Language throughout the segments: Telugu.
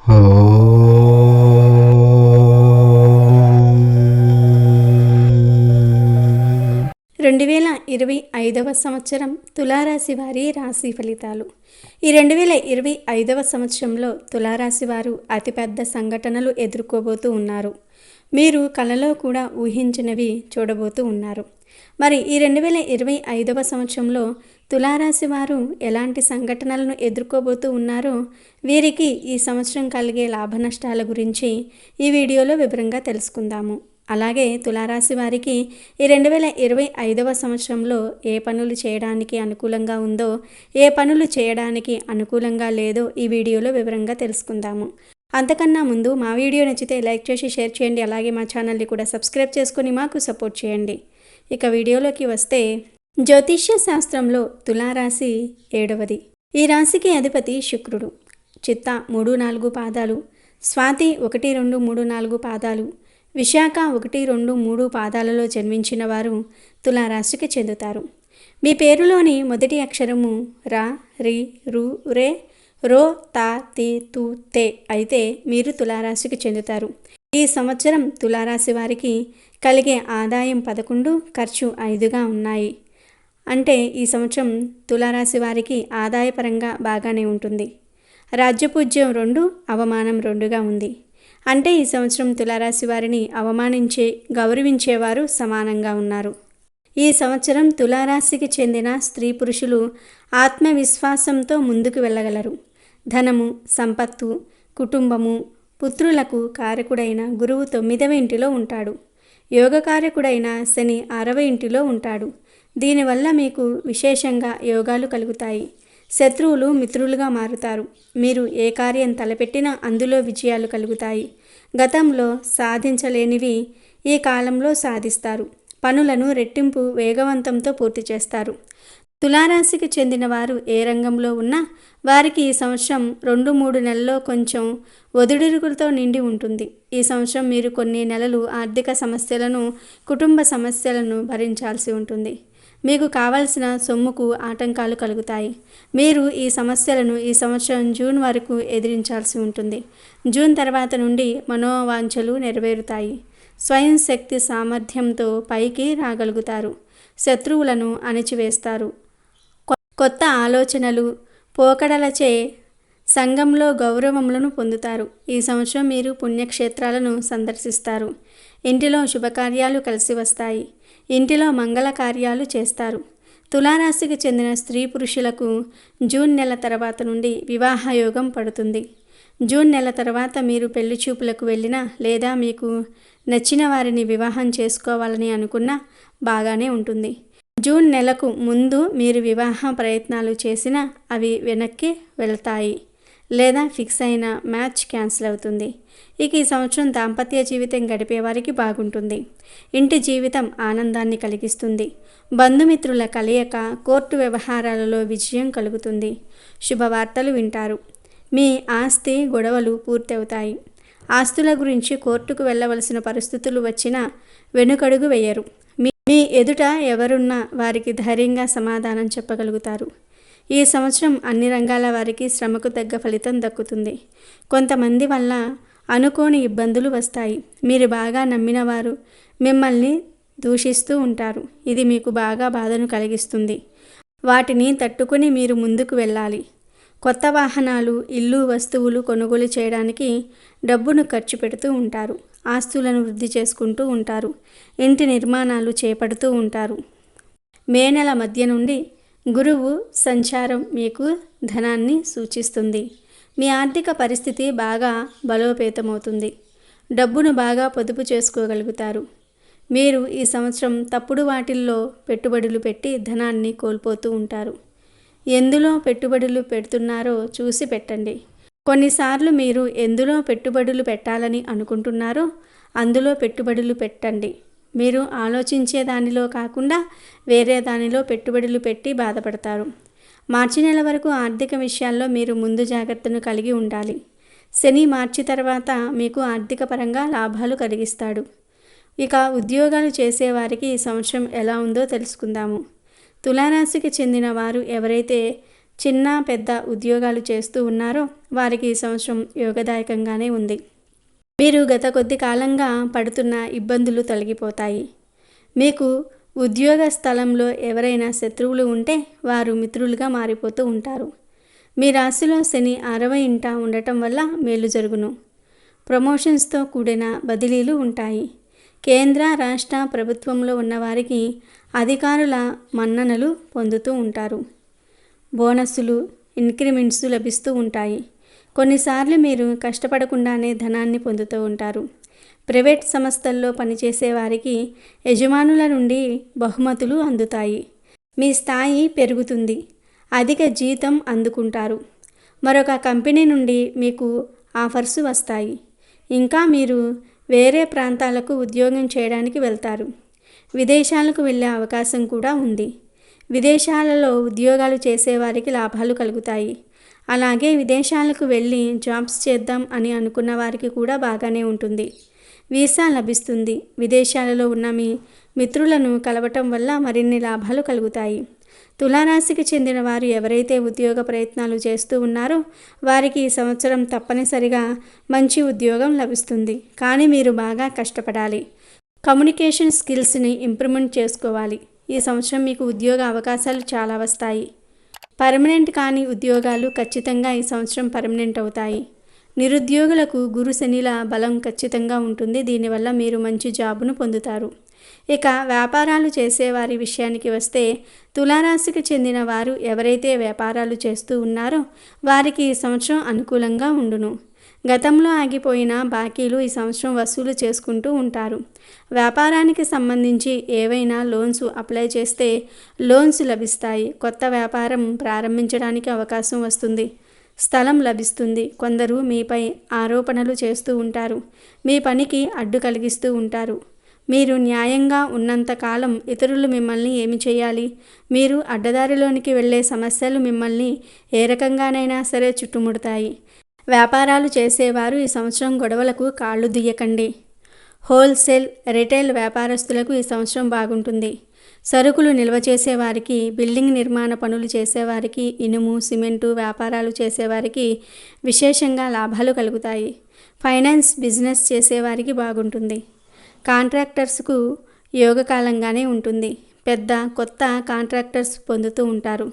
2025వ సంవత్సరం తులారాశి వారి రాశి ఫలితాలు. ఈ 2025వ సంవత్సరంలో తులారాశి వారు అతిపెద్ద సంఘటనలు ఎదుర్కోబోతూ ఉన్నారు. మీరు కలలో కూడా ఊహించినవి చూడబోతూ ఉన్నారు. మరి ఈ 2025వ సంవత్సరంలో తులారాశి వారు ఎలాంటి సంఘటనలను ఎదుర్కోబోతూ ఉన్నారో, వీరికి ఈ సంవత్సరం కలిగే లాభ నష్టాల గురించి ఈ వీడియోలో వివరంగా తెలుసుకుందాము. అలాగే తులారాశి వారికి ఈ 2025వ సంవత్సరంలో ఏ పనులు చేయడానికి అనుకూలంగా ఉందో, ఏ పనులు చేయడానికి అనుకూలంగా లేదో ఈ వీడియోలో వివరంగా తెలుసుకుందాము. అంతకన్నా ముందు మా వీడియో నచ్చితే లైక్ చేసి షేర్ చేయండి. అలాగే మా ఛానల్ని కూడా సబ్స్క్రైబ్ చేసుకొని మాకు సపోర్ట్ చేయండి. ఇక వీడియోలోకి వస్తే, జ్యోతిష్య శాస్త్రంలో తులారాశి 7వది. ఈ రాశికి అధిపతి శుక్రుడు. చిత్త 3-4 పాదాలు, స్వాతి 1-2-3-4 పాదాలు, విశాఖ 1-2-3 పాదాలలో జన్మించిన వారు తులారాశికి చెందుతారు. మీ పేరులోని మొదటి అక్షరము రా, రి, రు, రే, రో, తా, తి, తు, తే అయితే మీరు తులారాశికి చెందుతారు. ఈ సంవత్సరం తులారాశి వారికి కలిగే ఆదాయం 11, ఖర్చు 5గా ఉన్నాయి. అంటే ఈ సంవత్సరం తులారాశి వారికి ఆదాయపరంగా బాగానే ఉంటుంది. రాజ్యపూజ్యం 2, అవమానం 2గా ఉంది. అంటే ఈ సంవత్సరం తులారాశి వారిని అవమానించే, గౌరవించేవారు సమానంగా ఉన్నారు. ఈ సంవత్సరం తులారాశికి చెందిన స్త్రీ పురుషులు ఆత్మవిశ్వాసంతో ముందుకు వెళ్ళగలరు. ధనము, సంపత్తు, కుటుంబము, పుత్రులకు కారకుడైన గురువు 9వ ఇంటిలో ఉంటాడు. యోగకారకుడైన శని 6వ ఇంటిలో ఉంటాడు. దీనివల్ల మీకు విశేషంగా యోగాలు కలుగుతాయి. శత్రువులు మిత్రులుగా మారుతారు. మీరు ఏ కార్యం తలపెట్టినా అందులో విజయాలు కలుగుతాయి. గతంలో సాధించలేనివి ఈ కాలంలో సాధిస్తారు. పనులను రెట్టింపు వేగవంతంతో పూర్తి చేస్తారు. తులారాశికి చెందిన వారు ఏ రంగంలో ఉన్నా వారికి ఈ సంవత్సరం 2-3 నెలల్లో కొంచెం ఒడిదుడుకులతో నిండి ఉంటుంది. ఈ సంవత్సరం మీరు కొన్ని నెలలు ఆర్థిక సమస్యలను, కుటుంబ సమస్యలను భరించాల్సి ఉంటుంది. మీకు కావలసిన సొమ్ముకు ఆటంకాలు కలుగుతాయి. మీరు ఈ సమస్యలను ఈ సంవత్సరం జూన్ వరకు ఎదిరించాల్సి ఉంటుంది. జూన్ తర్వాత నుండి మనోవాంఛలు నెరవేరుతాయి. స్వయం శక్తి సామర్థ్యంతో పైకి రాగలుగుతారు. శత్రువులను అణిచివేస్తారు. కొత్త ఆలోచనలు, పోకడలచే సంఘంలో గౌరవములను పొందుతారు. ఈ సంవత్సరం మీరు పుణ్యక్షేత్రాలను సందర్శిస్తారు. ఇంటిలో శుభకార్యాలు కలిసి వస్తాయి. ఇంటిలో మంగళ కార్యాలు చేస్తారు. తులారాశికి చెందిన స్త్రీ పురుషులకు జూన్ నెల తర్వాత నుండి వివాహ యోగం పడుతుంది. జూన్ నెల తర్వాత మీరు పెళ్లి చూపులకు వెళ్ళినా, లేదా మీకు నచ్చిన వారిని వివాహం చేసుకోవాలని అనుకున్నా బాగానే ఉంటుంది. జూన్ నెలకు ముందు మీరు వివాహ ప్రయత్నాలు చేసినా అవి వెనక్కి వెళ్తాయి, లేదా ఫిక్స్ అయిన మ్యాచ్ క్యాన్సిల్ అవుతుంది. ఇక ఈ సంవత్సరం దాంపత్య జీవితం గడిపేవారికి బాగుంటుంది. ఇంటి జీవితం ఆనందాన్ని కలిగిస్తుంది. బంధుమిత్రుల కలయిక, కోర్టు వ్యవహారాలలో విజయం కలుగుతుంది. శుభవార్తలు వింటారు. మీ ఆస్తి గొడవలు పూర్తవుతాయి. ఆస్తుల గురించి కోర్టుకు వెళ్ళవలసిన పరిస్థితులు వచ్చినా వెనుకడుగు వేయరు. మీ ఎదుట ఎవరున్నా వారికి ధైర్యంగా సమాధానం చెప్పగలుగుతారు. ఈ సంవత్సరం అన్ని రంగాల వారికి శ్రమకు తగ్గ ఫలితం దక్కుతుంది. కొంతమంది వల్ల అనుకోని ఇబ్బందులు వస్తాయి. మీరు బాగా నమ్మిన వారు మిమ్మల్ని దూషిస్తూ ఉంటారు. ఇది మీకు బాగా బాధను కలిగిస్తుంది. వాటిని తట్టుకుని మీరు ముందుకు వెళ్ళాలి. కొత్త వాహనాలు, ఇల్లు, వస్తువులు కొనుగోలు చేయడానికి డబ్బును ఖర్చు పెడుతూ ఉంటారు. ఆస్తులను వృద్ధి చేసుకుంటూ ఉంటారు. ఇంటి నిర్మాణాలు చేపడుతూ ఉంటారు. మే నెల మధ్య నుండి గురువు సంచారం మీకు ధనాన్ని సూచిస్తుంది. మీ ఆర్థిక పరిస్థితి బాగా బలోపేతమవుతుంది. డబ్బును బాగా పొదుపు చేసుకోగలుగుతారు. మీరు ఈ సంవత్సరం తప్పుడు వాటిల్లో పెట్టుబడులు పెట్టి ధనాన్ని కోల్పోతూ ఉంటారు. ఎందులో పెట్టుబడులు పెడుతున్నారో చూసి పెట్టండి. కొన్నిసార్లు మీరు ఎందులో పెట్టుబడులు పెట్టాలని అనుకుంటున్నారో అందులో పెట్టుబడులు పెట్టండి. మీరు ఆలోచించే దానిలో కాకుండా వేరే దానిలో పెట్టుబడులు పెట్టి బాధపడతారు. మార్చి నెల వరకు ఆర్థిక విషయాల్లో మీరు ముందు జాగ్రత్తను కలిగి ఉండాలి. శని మార్చి తర్వాత మీకు ఆర్థిక పరంగా లాభాలు కలిగిస్తాడు. ఇక ఉద్యోగాలు చేసేవారికి ఈ సంవత్సరం ఎలా ఉందో తెలుసుకుందాము. తులారాశికి చెందిన వారు ఎవరైతే చిన్న పెద్ద ఉద్యోగాలు చేస్తూ ఉన్నారో వారికి ఈ సంవత్సరం యోగదాయకంగానే ఉంది. మీరు గత కొద్ది కాలంగా పడుతున్న ఇబ్బందులు తొలగిపోతాయి. మీకు ఉద్యోగ స్థలంలో ఎవరైనా శత్రువులు ఉంటే వారు మిత్రులుగా మారిపోతూ ఉంటారు. మీ రాశిలో శని 6వ ఇంట ఉండటం వల్ల మేలు జరుగును. ప్రమోషన్స్తో కూడిన బదిలీలు ఉంటాయి. కేంద్ర రాష్ట్ర ప్రభుత్వంలో ఉన్నవారికి అధికారుల మన్ననలు పొందుతూ ఉంటారు. బోనస్సులు, ఇంక్రిమెంట్స్ లభిస్తూ ఉంటాయి. కొన్నిసార్లు మీరు కష్టపడకుండానే ధనాన్ని పొందుతూ ఉంటారు. ప్రైవేట్ సంస్థల్లో పనిచేసే వారికి యజమానుల నుండి బహుమతులు అందుతాయి. మీ స్థాయి పెరుగుతుంది. అధిక జీతం అందుకుంటారు. మరొక కంపెనీ నుండి మీకు ఆఫర్స్ వస్తాయి. ఇంకా మీరు వేరే ప్రాంతాలకు ఉద్యోగం చేయడానికి వెళ్తారు. విదేశాలకు వెళ్ళే అవకాశం కూడా ఉంది. విదేశాలలో ఉద్యోగాలు చేసేవారికి లాభాలు కలుగుతాయి. అలాగే విదేశాలకు వెళ్ళి జాబ్స్ చేద్దాం అని అనుకున్న వారికి కూడా బాగానే ఉంటుంది. వీసా లభిస్తుంది. విదేశాలలో ఉన్న మీ మిత్రులను కలవటం వల్ల మరిన్ని లాభాలు కలుగుతాయి. తులారాశికి చెందిన వారు ఎవరైతే ఉద్యోగ ప్రయత్నాలు చేస్తూ ఉన్నారో వారికి ఈ సంవత్సరం తప్పనిసరిగా మంచి ఉద్యోగం లభిస్తుంది. కానీ మీరు బాగా కష్టపడాలి. కమ్యూనికేషన్ స్కిల్స్ని ఇంప్రూవ్మెంట్ చేసుకోవాలి. ఈ సంవత్సరం మీకు ఉద్యోగ అవకాశాలు చాలా వస్తాయి. పర్మనెంట్ కాని ఉద్యోగాలు ఖచ్చితంగా ఈ సంవత్సరం పర్మనెంట్ అవుతాయి. నిరుద్యోగులకు గురు శనిల బలం ఖచ్చితంగా ఉంటుంది. దీనివల్ల మీరు మంచి జాబును పొందుతారు. ఇక వ్యాపారాలు చేసేవారి విషయానికి వస్తే తులారాశికి చెందిన వారు ఎవరైతే వ్యాపారాలు చేస్తూ ఉన్నారో వారికి ఈ సంవత్సరం అనుకూలంగా ఉండును. గతంలో ఆగిపోయిన బాకీలు ఈ సంవత్సరం వసూలు చేసుకుంటూ ఉంటారు. వ్యాపారానికి సంబంధించి ఏవైనా లోన్స్ అప్లై చేస్తే లోన్స్ లభిస్తాయి. కొత్త వ్యాపారం ప్రారంభించడానికి అవకాశం వస్తుంది. స్థలం లభిస్తుంది. కొందరు మీపై ఆరోపణలు చేస్తూ ఉంటారు. మీ పనికి అడ్డు కలిగిస్తూ ఉంటారు. మీరు న్యాయంగా ఉన్నంతకాలం ఇతరులు మిమ్మల్ని ఏమి చేయాలి? మీరు అడ్డదారిలోనికి వెళ్ళే సమస్యలు మిమ్మల్ని ఏ రకంగానైనా సరే చుట్టుముడతాయి. వ్యాపారాలు చేసేవారు ఈ సంవత్సరం గొడవలకు కాళ్ళు దియ్యకండి. హోల్సేల్, రిటైల్ వ్యాపారస్తులకు ఈ సంవత్సరం బాగుంటుంది. సరుకులు నిల్వ చేసేవారికి, బిల్డింగ్ నిర్మాణ పనులు చేసేవారికి, ఇనుము, సిమెంటు వ్యాపారాలు చేసేవారికి విశేషంగా లాభాలు కలుగుతాయి. ఫైనాన్స్ బిజినెస్ చేసేవారికి బాగుంటుంది. కాంట్రాక్టర్స్కు యోగకాలంగానే ఉంటుంది. కొత్త కాంట్రాక్టర్స్ పొందుతూ ఉంటారు.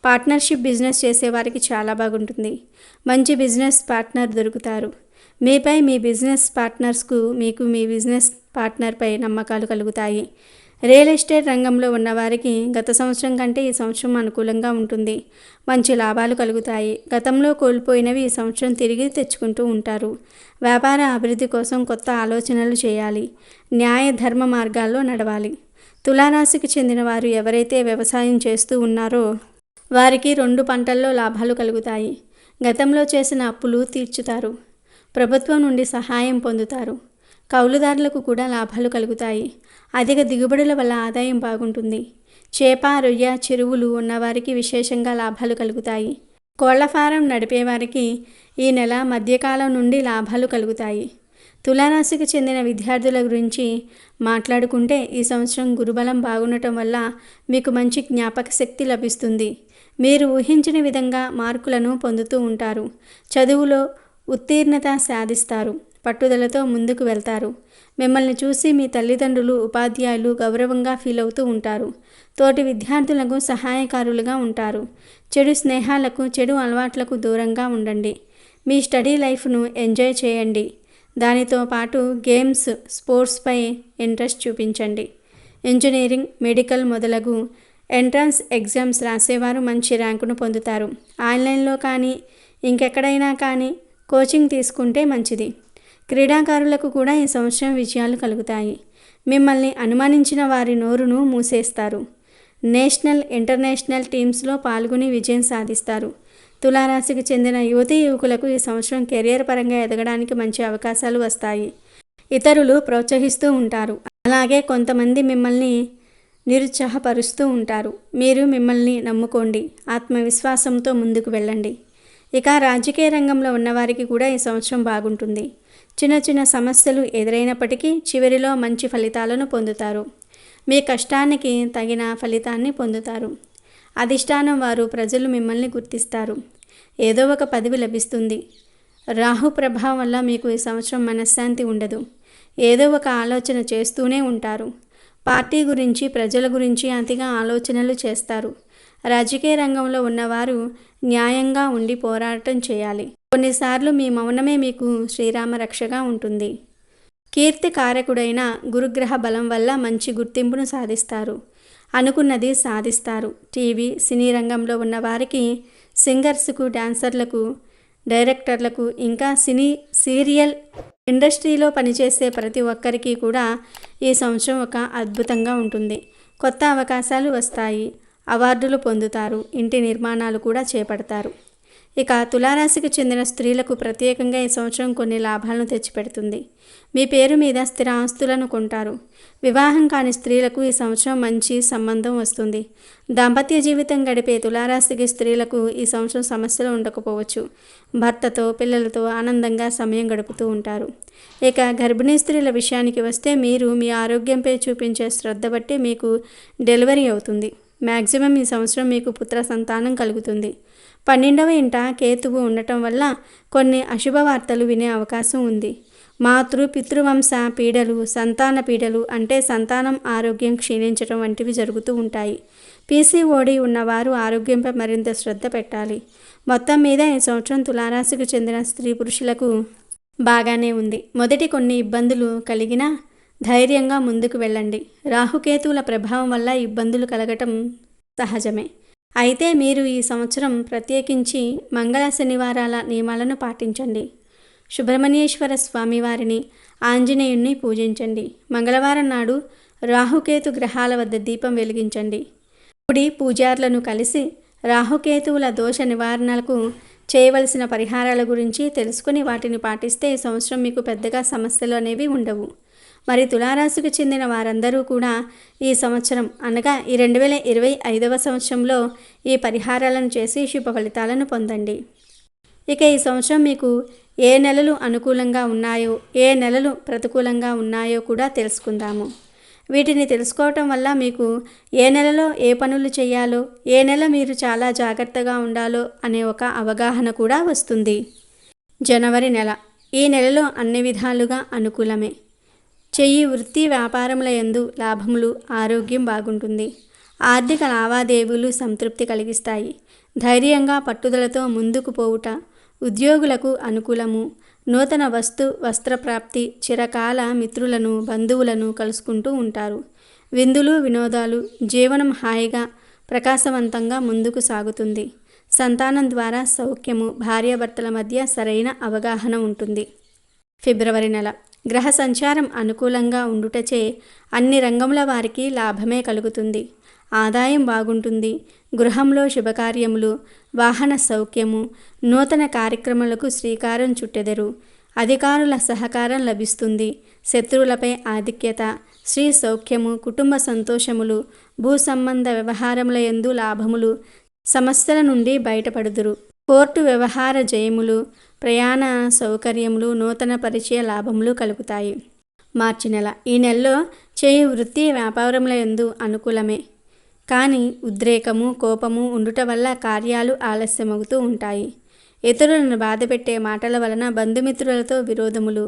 పార్ట్నర్షిప్ బిజినెస్ చేసేవారికి చాలా బాగుంటుంది. మంచి బిజినెస్ పార్ట్నర్ దొరుకుతారు. మీపై మీ బిజినెస్ పార్ట్నర్స్కు మీకు మీ బిజినెస్ పార్ట్నర్పై నమ్మకాలు కలుగుతాయి. రియల్ ఎస్టేట్ రంగంలో ఉన్నవారికి గత సంవత్సరం కంటే ఈ సంవత్సరం అనుకూలంగా ఉంటుంది. మంచి లాభాలు కలుగుతాయి. గతంలో కోల్పోయినవి ఈ సంవత్సరం తిరిగి తెచ్చుకుంటూ ఉంటారు. వ్యాపార అభివృద్ధి కోసం కొత్త ఆలోచనలు చేయాలి. న్యాయ ధర్మ మార్గాల్లో నడవాలి. తులారాశికి చెందిన వారు ఎవరైతే వ్యవసాయం చేస్తూ ఉన్నారో వారికి 2 పంటల్లో లాభాలు కలుగుతాయి. గతంలో చేసిన అప్పులు తీర్చుతారు. ప్రభుత్వం నుండి సహాయం పొందుతారు. కౌలుదారులకు కూడా లాభాలు కలుగుతాయి. అధిక దిగుబడుల వల్ల ఆదాయం బాగుంటుంది. చేప, రొయ్య చెరువులు ఉన్నవారికి విశేషంగా లాభాలు కలుగుతాయి. కోళ్ల ఫారం నడిపేవారికి ఈ నెల మధ్యకాలం నుండి లాభాలు కలుగుతాయి. తులారాశికి చెందిన విద్యార్థుల గురించి మాట్లాడుకుంటే ఈ సంవత్సరం గురుబలం బాగుండటం వల్ల మీకు మంచి జ్ఞాపక శక్తి లభిస్తుంది. మీరు ఊహించిన విధంగా మార్కులను పొందుతూ ఉంటారు. చదువులో ఉత్తీర్ణత సాధిస్తారు. పట్టుదలతో ముందుకు వెళ్తారు. మిమ్మల్ని చూసి మీ తల్లిదండ్రులు, ఉపాధ్యాయులు గౌరవంగా ఫీల్ అవుతూ ఉంటారు. తోటి విద్యార్థులకు సహాయకారులుగా ఉంటారు. చెడు స్నేహాలకు, చెడు అలవాట్లకు దూరంగా ఉండండి. మీ స్టడీ లైఫ్ను ఎంజాయ్ చేయండి. దానితో పాటు గేమ్స్, స్పోర్ట్స్పై ఇంట్రెస్ట్ చూపించండి. ఇంజనీరింగ్, మెడికల్ మొదలగు ఎంట్రన్స్ ఎగ్జామ్స్ రాసేవారు మంచి ర్యాంకును పొందుతారు. ఆన్లైన్లో కానీ ఇంకెక్కడైనా కానీ కోచింగ్ తీసుకుంటే మంచిది. క్రీడాకారులకు కూడా ఈ సంవత్సరం విజయాలు కలుగుతాయి. మిమ్మల్ని అనుమానించిన వారి నోరును మూసేస్తారు. నేషనల్, ఇంటర్నేషనల్ టీమ్స్లో పాల్గొని విజయం సాధిస్తారు. తులారాశికి చెందిన యువతీ యువకులకు ఈ సంవత్సరం కెరియర్ పరంగా ఎదగడానికి మంచి అవకాశాలు వస్తాయి. ఇతరులు ప్రోత్సహిస్తూ ఉంటారు. అలాగే కొంతమంది మిమ్మల్ని నిరుత్సాహపరుస్తూ ఉంటారు. మీరు మిమ్మల్ని నమ్ముకోండి. ఆత్మవిశ్వాసంతో ముందుకు వెళ్ళండి. ఇక రాజకీయ రంగంలో ఉన్నవారికి కూడా ఈ సంవత్సరం బాగుంటుంది. చిన్న చిన్న సమస్యలు ఎదురైనప్పటికీ చివరిలో మంచి ఫలితాలను పొందుతారు. మీ కష్టానికి తగిన ఫలితాన్ని పొందుతారు. అధిష్టానం వారు ప్రజలు మిమ్మల్ని గుర్తిస్తారు. ఏదో ఒక పదవి లభిస్తుంది. రాహు ప్రభావం వల్ల మీకు ఈ సంవత్సరం మనశ్శాంతి ఉండదు. ఏదో ఒక ఆలోచన చేస్తూనే ఉంటారు. పార్టీ గురించి, ప్రజల గురించి అతిగా ఆలోచనలు చేస్తారు. రాజకీయ రంగంలో ఉన్నవారు న్యాయంగా ఉండి పోరాటం చేయాలి. కొన్నిసార్లు మీ మౌనమే మీకు శ్రీరామ రక్షగా ఉంటుంది. కీర్తి కారకుడైన గురుగ్రహ బలం వల్ల మంచి గుర్తింపును సాధిస్తారు. అనుకున్నది సాధిస్తారు. టీవీ, సినీ రంగంలో ఉన్న వారికి, సింగర్స్కు, డాన్సర్లకు, డైరెక్టర్లకు, ఇంకా సీరియల్ ఇండస్ట్రీలో పనిచేసే ప్రతి ఒక్కరికి కూడా ఈ సంవత్సరం ఒక అద్భుతంగా ఉంటుంది. కొత్త అవకాశాలు వస్తాయి. అవార్డులు పొందుతారు. ఇంటి నిర్మాణాలు కూడా చేపడతారు. ఇక తులారాశికి చెందిన స్త్రీలకు ప్రత్యేకంగా ఈ సంవత్సరం కొన్ని లాభాలను తెచ్చిపెడుతుంది. మీ పేరు మీద స్థిర ఆస్తులను కొంటారు. వివాహం కాని స్త్రీలకు ఈ సంవత్సరం మంచి సంబంధం వస్తుంది. దాంపత్య జీవితం గడిపే తులారాశికి స్త్రీలకు ఈ సంవత్సరం సమస్యలు ఉండకపోవచ్చు. భర్తతో, పిల్లలతో ఆనందంగా సమయం గడుపుతూ ఉంటారు. ఇక గర్భిణీ స్త్రీల విషయానికి వస్తే మీరు మీ ఆరోగ్యంపై చూపించే శ్రద్ధ బట్టి మీకు డెలివరీ అవుతుంది. మ్యాక్సిమం ఈ సంవత్సరం మీకు పుత్ర సంతానం కలుగుతుంది. 12వ ఇంట కేతువు ఉండటం వల్ల కొన్ని అశుభవార్తలు వినే అవకాశం ఉంది. పితృవంశ పీడలు, సంతాన పీడలు అంటే సంతానం ఆరోగ్యం క్షీణించడం వంటివి జరుగుతూ ఉంటాయి. పీసీఓడి ఉన్నవారు ఆరోగ్యంపై మరింత శ్రద్ధ పెట్టాలి. మొత్తం మీద ఈ సంవత్సరం తులారాశికి చెందిన స్త్రీ పురుషులకు బాగానే ఉంది. మొదటి కొన్ని ఇబ్బందులు కలిగినా ధైర్యంగా ముందుకు వెళ్ళండి. రాహుకేతువుల ప్రభావం వల్ల ఇబ్బందులు కలగటం సహజమే. అయితే మీరు ఈ సంవత్సరం ప్రత్యేకించి మంగళ శనివారాల నియమాలను పాటించండి. సుబ్రహ్మణ్యేశ్వర స్వామివారిని, ఆంజనేయుణ్ణి పూజించండి. మంగళవారం నాడు రాహుకేతు గ్రహాల వద్ద దీపం వెలిగించండి. గుడి పూజారులను కలిసి రాహుకేతువుల దోష నివారణలకు చేయవలసిన పరిహారాల గురించి తెలుసుకుని వాటిని పాటిస్తే ఈ సంవత్సరం మీకు పెద్దగా సమస్యలు అనేవి ఉండవు. మరి తులారాశికి చెందిన వారందరూ కూడా ఈ సంవత్సరం అనగా ఈ 2025వ సంవత్సరంలో ఈ పరిహారాలను చేసి శుభ ఫలితాలను పొందండి. ఇక ఈ సంవత్సరం మీకు ఏ నెలలు అనుకూలంగా ఉన్నాయో, ఏ నెలలు ప్రతికూలంగా ఉన్నాయో కూడా తెలుసుకుందాము. వీటిని తెలుసుకోవటం వల్ల మీకు ఏ నెలలో ఏ పనులు చేయాలో, ఏ నెల మీరు చాలా జాగ్రత్తగా ఉండాలో అనే ఒక అవగాహన కూడా వస్తుంది. జనవరి నెల. ఈ నెలలో అన్ని విధాలుగా అనుకూలమే. వృత్తి వ్యాపారముల యందు లాభములు, ఆరోగ్యం బాగుంటుంది. ఆర్థిక లావాదేవీలు సంతృప్తి కలిగిస్తాయి. ధైర్యంగా పట్టుదలతో ముందుకు పోవుట ఉద్యోగులకు అనుకూలము. నూతన వస్త్రప్రాప్తి, చిరకాల మిత్రులను, బంధువులను కలుసుకుంటూ ఉంటారు. విందులు, వినోదాలు, జీవనం హాయిగా ప్రకాశవంతంగా ముందుకు సాగుతుంది. సంతానం ద్వారా సౌఖ్యము, భార్యాభర్తల మధ్య సరైన అవగాహన ఉంటుంది. ఫిబ్రవరి నెల. గ్రహ సంచారం అనుకూలంగా ఉండుటచే అన్ని రంగముల వారికి లాభమే కలుగుతుంది. ఆదాయం బాగుంటుంది. గృహంలో శుభకార్యములు, వాహన సౌఖ్యము, నూతన కార్యక్రమాలకు శ్రీకారం చుట్టెదరు. అధికారుల సహకారం లభిస్తుంది. శత్రువులపై ఆధిక్యత, శ్రీ సౌఖ్యము, కుటుంబ సంతోషములు, భూ సంబంధ వ్యవహారముల యందు లాభములు, సమస్యల నుండి బయటపడుదురు. కోర్టు వ్యవహార జయములు, ప్రయాణ సౌకర్యములు, నూతన పరిచయ లాభములు కలుగుతాయి. మార్చి నెల. ఈ నెలలో వృత్తి వ్యాపారముల యందు అనుకూలమే. కానీ ఉద్రేకము, కోపము ఉండుట వల్ల కార్యాలు ఆలస్యమవుతూ ఉంటాయి. ఇతరులను బాధపెట్టే మాటల వలన బంధుమిత్రులతో విరోధములు,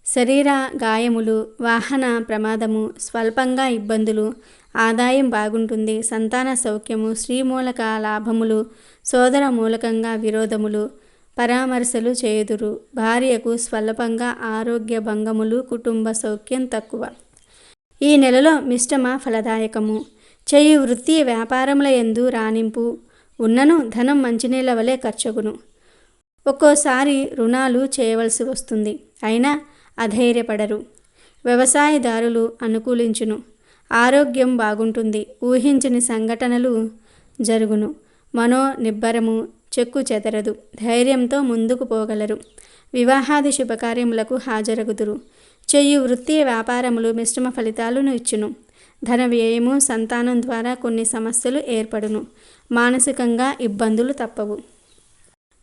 శరీర గాయములు, వాహన ప్రమాదము, స్వల్పంగా ఇబ్బందులు. ఆదాయం బాగుంటుంది. సంతాన సౌఖ్యము, శ్రీమూలక లాభములు, సోదర మూలకంగా విరోధములు, పరామర్శలు చేయుదురు. భార్యకు స్వల్పంగా ఆరోగ్య భంగములు, కుటుంబ సౌఖ్యం తక్కువ. ఈ నెలలో మిశ్రమ ఫలదాయకము. వృత్తి వ్యాపారముల యందు రాణింపు ఉన్నను ధనం మంచినీళ్ళ వలె ఖర్చగును. ఒక్కోసారి రుణాలు చేయవలసి వస్తుంది. అయినా అధైర్యపడరు. వ్యవసాయదారులు అనుకూలించును. ఆరోగ్యం బాగుంటుంది. ఊహించని సంఘటనలు జరుగును. మనోనిబ్బరము చెక్కు చెదరదు. ధైర్యంతో ముందుకు పోగలరు. వివాహాది శుభకార్యములకు హాజరగుదురు. వృత్తి వ్యాపారములు మిశ్రమ ఫలితాలను ఇచ్చును. ధన వ్యయము, సంతానం ద్వారా కొన్ని సమస్యలు ఏర్పడును. మానసికంగా ఇబ్బందులు తప్పవు.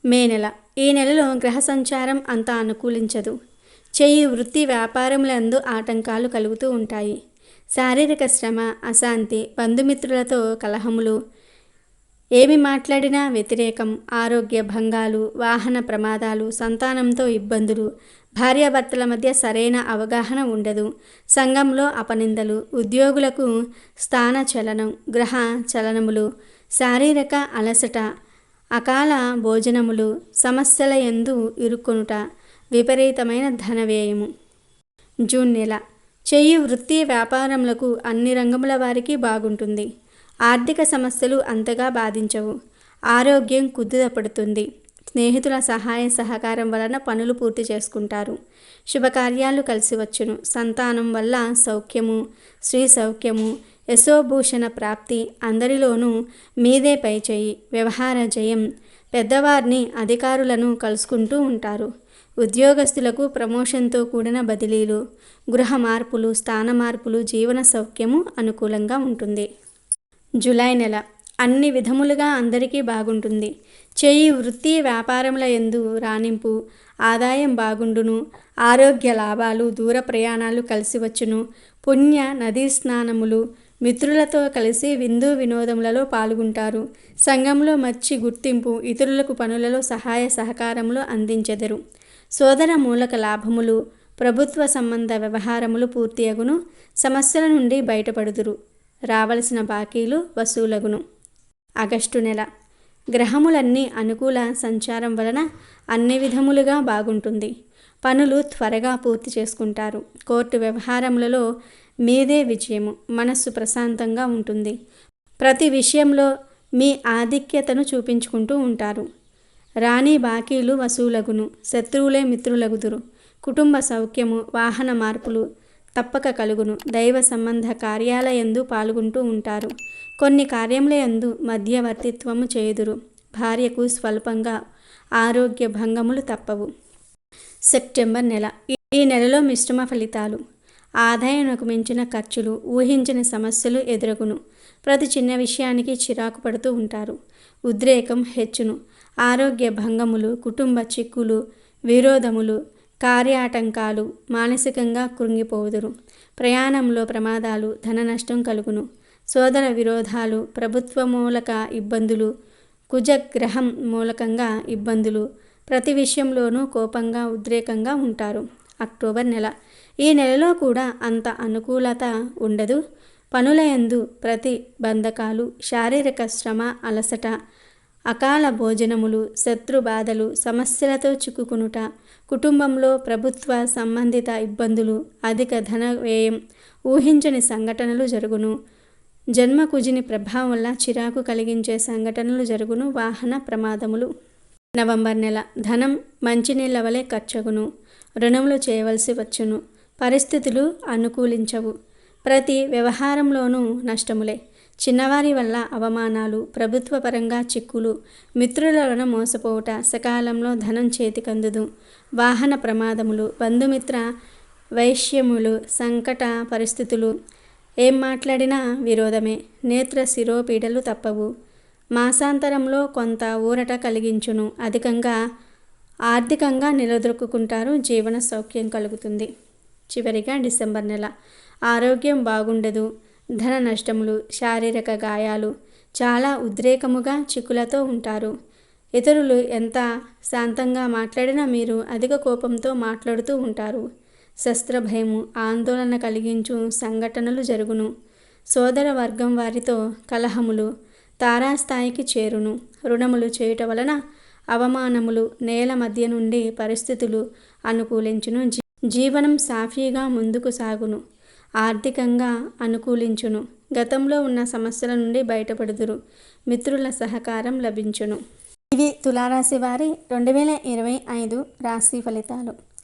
మే నెల. ఈ నెలలో గ్రహ సంచారం అంత అనుకూలించదు. వృత్తి వ్యాపారములందు ఆటంకాలు కలుగుతూ ఉంటాయి. శారీరక శ్రమ, అశాంతి, బంధుమిత్రులతో కలహములు, ఏమి మాట్లాడినా వ్యతిరేకం, ఆరోగ్య భంగాలు, వాహన ప్రమాదాలు, సంతానంతో ఇబ్బందులు, భార్యాభర్తల మధ్య సరైన అవగాహన ఉండదు, సంఘంలో అపనిందలు, ఉద్యోగులకు స్థాన చలనం, గ్రహ చలనములు, శారీరక అలసట, అకాల భోజనములు, సమస్యల యందు ఇరుక్కొనుట, విపరీతమైన ధన వ్యయము. జూన్ నెల చెయ్యి వృత్తి వ్యాపారములకు అన్ని రంగముల వారికి బాగుంటుంది. ఆర్థిక సమస్యలు అంతగా బాధించవు. ఆరోగ్యం కుదుటపడుతుంది. స్నేహితుల సహాయ సహకారం వలన పనులు పూర్తి చేసుకుంటారు. శుభకార్యాలు కలిసి వచ్చును. సంతానం వల్ల సౌఖ్యము, స్త్రీ సౌఖ్యము, యశోభూషణ ప్రాప్తి, అందరిలోనూ మీదే పైచేయి, వ్యవహార జయం, పెద్దవారిని అధికారులను కలుసుకుంటూ ఉంటారు. ఉద్యోగస్తులకు ప్రమోషన్తో కూడిన బదిలీలు, గృహ మార్పులు, స్థాన మార్పులు, జీవన సౌఖ్యము అనుకూలంగా ఉంటుంది. జూలై నెల అన్ని విధములుగా అందరికీ బాగుంటుంది. చేయి వృత్తి వ్యాపారముల యందు రాణింపు, ఆదాయం బాగుండును. ఆరోగ్య లాభాలు, దూర ప్రయాణాలు కలిసి వచ్చును. పుణ్య నదీ స్నానములు, మిత్రులతో కలిసి విందు వినోదములలో పాల్గొంటారు. సంఘంలో మంచి గుర్తింపు, ఇతరులకు పనులలో సహాయ సహకారములు అందించెదరు. సోదర మూలక లాభములు, ప్రభుత్వ సంబంధ వ్యవహారములు పూర్తియగును. సమస్యల నుండి బయటపడుదురు. రావలసిన బాకీలు వసూలగును. ఆగస్టు నెల గ్రహములన్నీ అనుకూల సంచారం వలన అన్ని విధములుగా బాగుంటుంది. పనులు త్వరగా పూర్తి చేసుకుంటారు. కోర్టు వ్యవహారములలో మీదే విజయము. మనస్సు ప్రశాంతంగా ఉంటుంది. ప్రతి విషయంలో మీ ఆధిక్యతను చూపించుకుంటూ ఉంటారు. రాని బాకీలు వసూలగును. శత్రువులే మిత్రులగుదురు. కుటుంబ సౌఖ్యము, వాహన మార్పులు తప్పక కలుగును. దైవ సంబంధ కార్యాలయందు పాల్గొంటూ ఉంటారు. కొన్ని కార్యములయందు మధ్యవర్తిత్వము చేయుదురు. భార్యకు స్వల్పంగా ఆరోగ్య భంగములు తప్పవు. సెప్టెంబర్ నెల ఈ నెలలో మిశ్రమ ఫలితాలు. ఆదాయానికి మించిన ఖర్చులు, ఊహించిన సమస్యలు ఎదురగును. ప్రతి చిన్న విషయానికి చిరాకు పడుతూ ఉంటారు. ఉద్రేకం హెచ్చును. ఆరోగ్య భంగములు, కుటుంబ చిక్కులు, విరోధములు, కార్యాటంకాలు, మానసికంగా కృంగిపోవుదురు. ప్రయాణంలో ప్రమాదాలు, ధన నష్టం కలుగును. సోదర విరోధాలు, ప్రభుత్వ మూలక ఇబ్బందులు, కుజగ్రహం మూలకంగా ఇబ్బందులు. ప్రతి విషయంలోనూ కోపంగా, ఉద్రేకంగా ఉంటారు. అక్టోబర్ నెల ఈ నెలలో కూడా అంత అనుకూలత ఉండదు. పనులయందు ప్రతిబంధకాలు, శారీరక శ్రమ, అలసట, అకాల భోజనములు, శత్రు బాధలు, సమస్యలతో చిక్కుకునుట, కుటుంబంలో ప్రభుత్వ సంబంధిత ఇబ్బందులు, అధిక ధన వ్యయం, ఊహించని సంఘటనలు జరుగును. జన్మకుజిని ప్రభావం వల్ల చిరాకు కలిగించే సంఘటనలు జరుగును. వాహన ప్రమాదములు. నవంబర్ నెల ధనం మంచినీళ్ళ వలె ఖర్చగును. రుణములు చేయవలసి వచ్చును. పరిస్థితులు అనుకూలించవు. ప్రతి వ్యవహారంలోనూ నష్టములే. చిన్నవారి వల్ల అవమానాలు, ప్రభుత్వ పరంగా చిక్కులు, మిత్రుల వలన మోసపోవుట, సకాలంలో ధనం చేతికందుదు. వాహన ప్రమాదములు, బంధుమిత్ర వైష్యములు, సంకట పరిస్థితులు. ఏం మాట్లాడినా విరోధమే. నేత్ర శిరోపీడలు తప్పవు. మాసాంతరంలో కొంత ఊరట కలిగించును. అధికంగా ఆర్థికంగా నిలదొక్కుంటారు. జీవన సౌఖ్యం కలుగుతుంది. చివరిగా డిసెంబర్ నెల ఆరోగ్యం బాగుండదు. ధన నష్టములు, శారీరక గాయాలు, చాలా ఉద్రేకముగా చిక్కులతో ఉంటారు. ఇతరులు ఎంత శాంతంగా మాట్లాడినా మీరు అధిక కోపంతో మాట్లాడుతూ ఉంటారు. శస్త్ర భయము, ఆందోళన కలిగించు సంఘటనలు జరుగును. సోదర వర్గం వారితో కలహములు తారాస్థాయికి చేరును. రుణములు చేయుట వలన అవమానములు, నేల మధ్య నుండి పరిస్థితులు అనుకూలించును. జీవనం సాఫీగా ముందుకు సాగును. ఆర్థికంగా అనుకూలించును. గతంలో ఉన్న సమస్యల నుండి బయటపడుదురు. మిత్రుల సహకారం లభించును. ఇవి తులారాశి వారి 2025 రాశి ఫలితాలు.